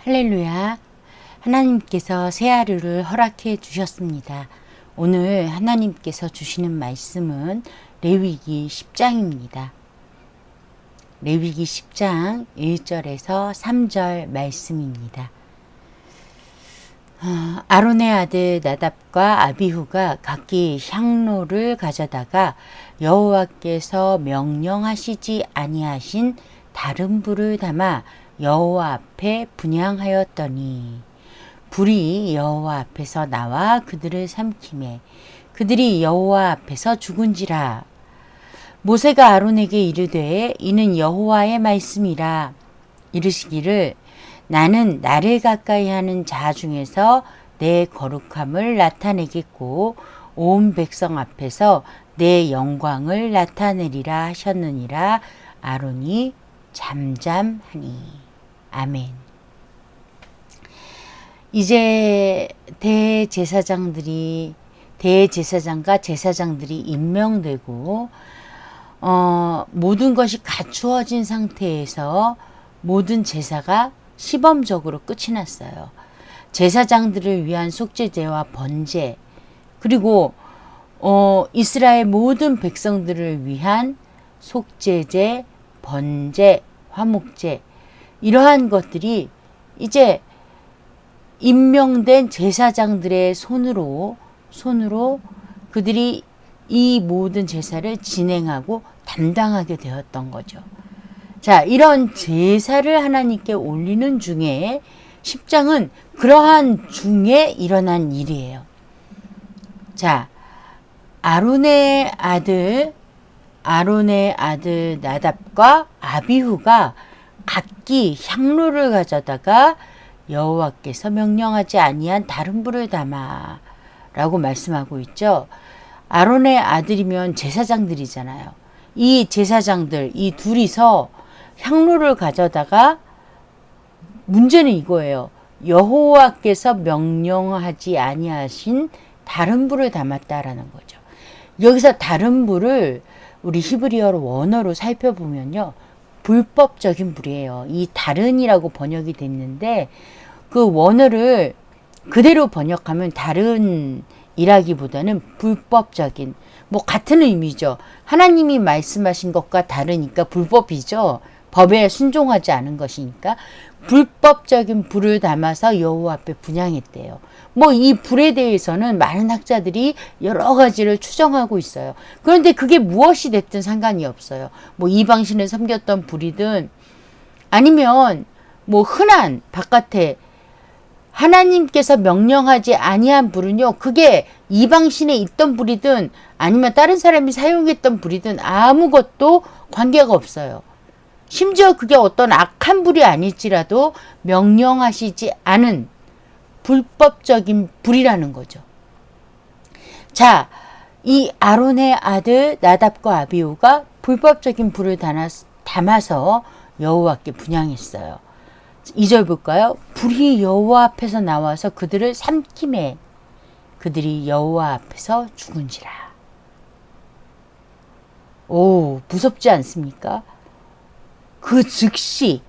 할렐루야. 하나님께서 새 하루를 허락해 주셨습니다. 오늘 하나님께서 주시는 말씀은 레위기 10장입니다. 레위기 10장 1절에서 3절 말씀입니다. 아론의 아들 나답과 아비후가 각기 향로를 가져다가 여호와께서 명령하시지 아니하신 다른 불을 담아 여호와 앞에 분향하였더니 불이 여호와 앞에서 나와 그들을 삼키매 그들이 여호와 앞에서 죽은지라. 모세가 아론에게 이르되 이는 여호와의 말씀이라. 이르시기를 나는 나를 가까이 하는 자 중에서 내 거룩함을 나타내겠고 온 백성 앞에서 내 영광을 나타내리라 하셨느니라. 아론이 잠잠하니. 아멘. 이제 대제사장과 제사장들이 임명되고 모든 것이 갖추어진 상태에서 모든 제사가 시범적으로 끝이 났어요. 제사장들을 위한 속죄제와 번제, 그리고 이스라엘 모든 백성들을 위한 속죄제, 번제, 화목제, 이러한 것들이 이제 임명된 제사장들의 손으로 그들이 이 모든 제사를 진행하고 담당하게 되었던 거죠. 자, 이런 제사를 하나님께 올리는 중에 10장은 그러한 중에 일어난 일이에요. 자, 아론의 아들 나답과 아비후가 각기 향로를 가져다가 여호와께서 명령하지 아니한 다른 불을 담아 라고 말씀하고 있죠. 아론의 아들이면 제사장들이잖아요. 이 제사장들, 이 둘이서 향로를 가져다가 문제는 이거예요. 여호와께서 명령하지 아니하신 다른 불을 담았다라는 거죠. 여기서 다른 불을 우리 히브리어 원어로 살펴보면요, 불법적인 불이에요. 이 다른이라고 번역이 됐는데 그 원어를 그대로 번역하면 다른이라기보다는 불법적인, 뭐 같은 의미죠. 하나님이 말씀하신 것과 다르니까 불법이죠. 법에 순종하지 않은 것이니까 불법적인 불을 담아서 여호와 앞에 분향했대요. 뭐 이 불에 대해서는 많은 학자들이 여러 가지를 추정하고 있어요. 그런데 그게 무엇이 됐든 상관이 없어요. 뭐 이방신을 섬겼던 불이든 아니면 뭐 흔한 바깥에 하나님께서 명령하지 아니한 불은요, 그게 이방신에 있던 불이든 아니면 다른 사람이 사용했던 불이든 아무것도 관계가 없어요. 심지어 그게 어떤 악한 불이 아닐지라도 명령하시지 않은 불법적인 불이라는 거죠. 자, 이 아론의 아들 나답과 아비후가 불법적인 불을 담아서 여호와께 분향했어요. 2절 볼까요? 불이 여호와 앞에서 나와서 그들을 삼키매 그들이 여호와 앞에서 죽은지라. 오, 무섭지 않습니까? 그 즉시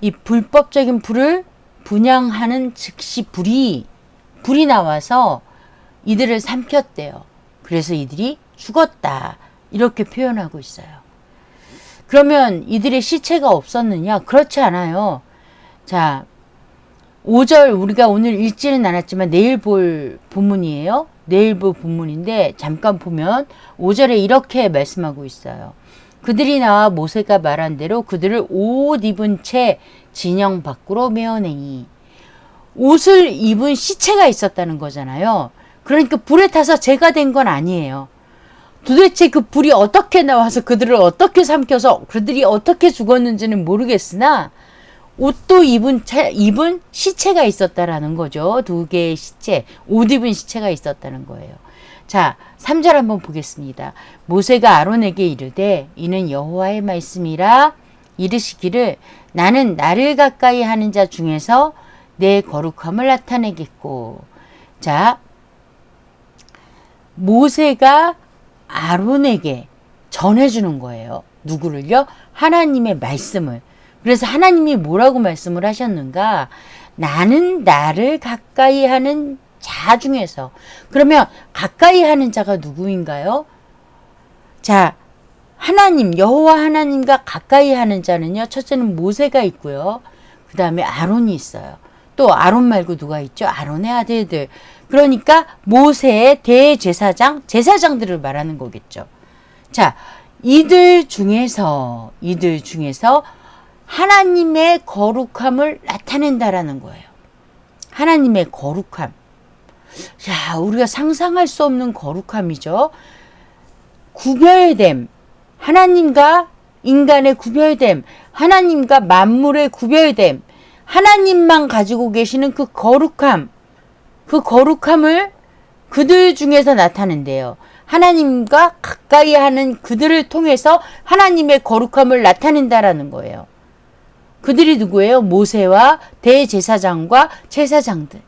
이 불법적인 불을 분향하는 즉시 불이 나와서 이들을 삼켰대요. 그래서 이들이 죽었다, 이렇게 표현하고 있어요. 그러면 이들의 시체가 없었느냐? 그렇지 않아요. 자, 5절 우리가 오늘 읽지는 않았지만 내일 볼 본문이에요. 내일 볼 본문인데 잠깐 보면 5절에 이렇게 말씀하고 있어요. 그들이 나와 모세가 말한 대로 그들을 옷 입은 채 진영 밖으로 메어내니. 옷을 입은 시체가 있었다는 거잖아요. 그러니까 불에 타서 재가 된 건 아니에요. 도대체 그 불이 어떻게 나와서 그들을 어떻게 삼켜서 그들이 어떻게 죽었는지는 모르겠으나 옷도 입은 시체가 있었다라는 거죠. 두 개의 시체, 옷 입은 시체가 있었다는 거예요. 자, 3절 한번 보겠습니다. 모세가 아론에게 이르되 이는 여호와의 말씀이라. 이르시기를 나는 나를 가까이 하는 자 중에서 내 거룩함을 나타내겠고. 자, 모세가 아론에게 전해주는 거예요. 누구를요? 하나님의 말씀을. 그래서 하나님이 뭐라고 말씀을 하셨는가? 나는 나를 가까이 하는 자 중에서. 그러면 가까이 하는 자가 누구인가요? 자, 하나님, 여호와 하나님과 가까이 하는 자는요. 첫째는 모세가 있고요. 그 다음에 아론이 있어요. 또 아론 말고 누가 있죠? 아론의 아들들. 그러니까 모세의 대제사장, 제사장들을 말하는 거겠죠. 자, 이들 중에서 하나님의 거룩함을 나타낸다라는 거예요. 하나님의 거룩함. 자, 우리가 상상할 수 없는 거룩함이죠. 구별됨. 하나님과 인간의 구별됨. 하나님과 만물의 구별됨. 하나님만 가지고 계시는 그 거룩함. 그 거룩함을 그들 중에서 나타낸대요. 하나님과 가까이 하는 그들을 통해서 하나님의 거룩함을 나타낸다라는 거예요. 그들이 누구예요? 모세와 대제사장과 제사장들.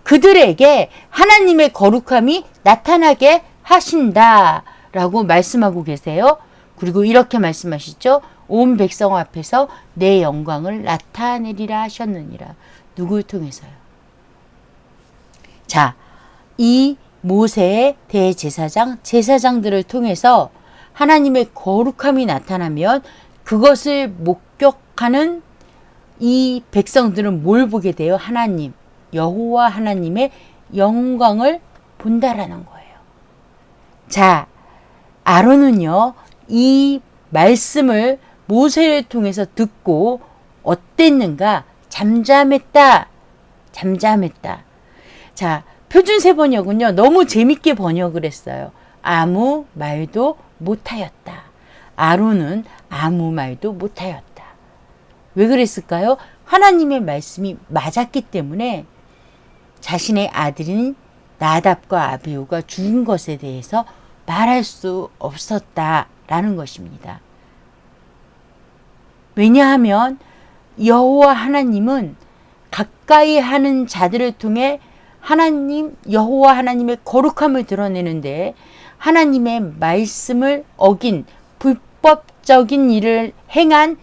그들에게 하나님의 거룩함이 나타나게 하신다라고 말씀하고 계세요. 그리고 이렇게 말씀하시죠. 온 백성 앞에서 내 영광을 나타내리라 하셨느니라. 누구를 통해서요? 자, 이 모세의 대제사장, 제사장들을 통해서 하나님의 거룩함이 나타나면 그것을 목격하는 이 백성들은 뭘 보게 돼요? 하나님, 여호와 하나님의 영광을 본다라는 거예요. 자, 아론은요, 이 말씀을 모세를 통해서 듣고 어땠는가? 잠잠했다. 자, 표준세 번역은요, 너무 재밌게 번역을 했어요. 아무 말도 못하였다. 아론은 아무 말도 못하였다. 왜 그랬을까요? 하나님의 말씀이 맞았기 때문에 자신의 아들인 나답과 아비후가 죽은 것에 대해서 말할 수 없었다라는 것입니다. 왜냐하면 여호와 하나님은 가까이 하는 자들을 통해 하나님, 여호와 하나님의 거룩함을 드러내는데 하나님의 말씀을 어긴 불법적인 일을 행한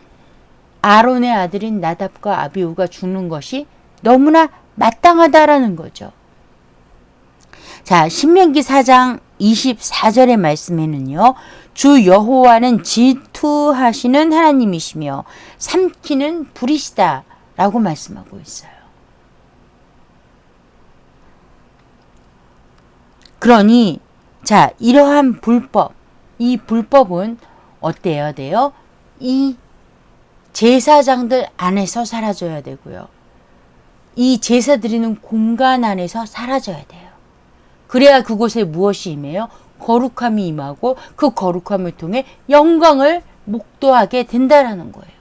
아론의 아들인 나답과 아비후가 죽는 것이 너무나 마땅하다라는 거죠. 자, 신명기 4장 24절의 말씀에는요. 주 여호와는 질투하시는 하나님이시며 삼키는 불이시다 라고 말씀하고 있어요. 그러니 자, 이러한 불법, 이 불법은 어때야 돼요? 이 제사장들 안에서 사라져야 되고요. 이 제사 드리는 공간 안에서 사라져야 돼요. 그래야 그곳에 무엇이 임해요? 거룩함이 임하고 그 거룩함을 통해 영광을 목도하게 된다라는 거예요.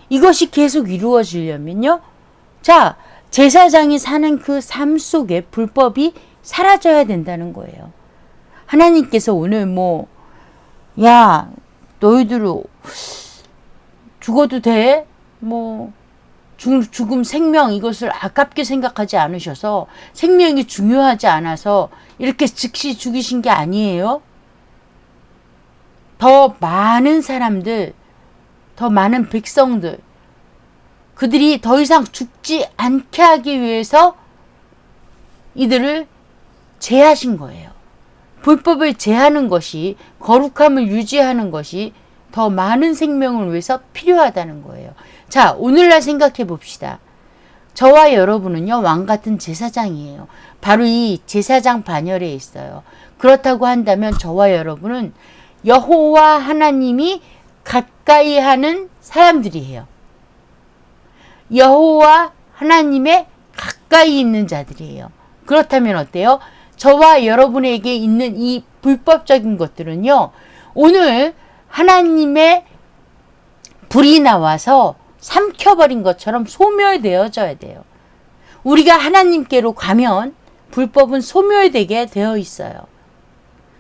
이것이 계속 이루어지려면요. 자, 제사장이 사는 그 삶 속에 불법이 사라져야 된다는 거예요. 하나님께서 오늘 야, 너희들 죽어도 돼? 죽음, 생명 이것을 아깝게 생각하지 않으셔서 생명이 중요하지 않아서 이렇게 즉시 죽이신 게 아니에요. 더 많은 사람들, 더 많은 백성들, 그들이 더 이상 죽지 않게 하기 위해서 이들을 제하신 거예요. 불법을 제하는 것이, 거룩함을 유지하는 것이 더 많은 생명을 위해서 필요하다는 거예요. 자, 오늘날 생각해 봅시다. 저와 여러분은요, 왕 같은 제사장이에요. 바로 이 제사장 반열에 있어요. 그렇다고 한다면 저와 여러분은 여호와 하나님이 가까이 하는 사람들이에요. 여호와 하나님의 가까이 있는 자들이에요. 그렇다면 어때요? 저와 여러분에게 있는 이 불법적인 것들은요, 오늘 하나님의 불이 나와서 삼켜버린 것처럼 소멸되어져야 돼요. 우리가 하나님께로 가면 불법은 소멸되게 되어 있어요.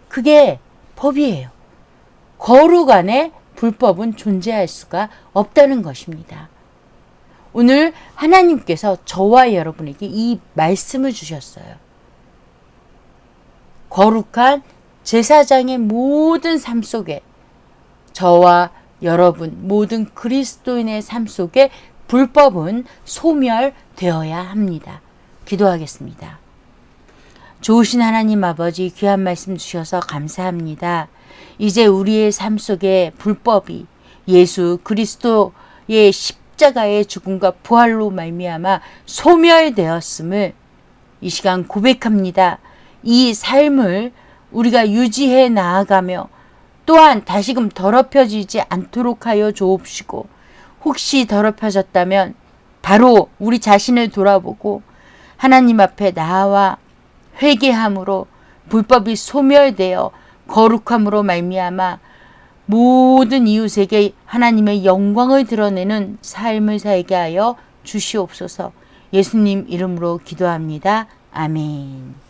그게 법이에요. 거룩 안에 불법은 존재할 수가 없다는 것입니다. 오늘 하나님께서 저와 여러분에게 이 말씀을 주셨어요. 거룩한 제사장의 모든 삶 속에 저와 여러분 모든 그리스도인의 삶 속에 불법은 소멸되어야 합니다. 기도하겠습니다. 좋으신 하나님 아버지, 귀한 말씀 주셔서 감사합니다. 이제 우리의 삶 속에 불법이 예수 그리스도의 십자가의 죽음과 부활로 말미암아 소멸되었음을 이 시간 고백합니다. 이 삶을 우리가 유지해 나아가며 또한 다시금 더럽혀지지 않도록 하여 주옵시고, 혹시 더럽혀졌다면 바로 우리 자신을 돌아보고 하나님 앞에 나와 회개함으로 불법이 소멸되어 거룩함으로 말미암아 모든 이웃에게 하나님의 영광을 드러내는 삶을 살게 하여 주시옵소서. 예수님 이름으로 기도합니다. 아멘.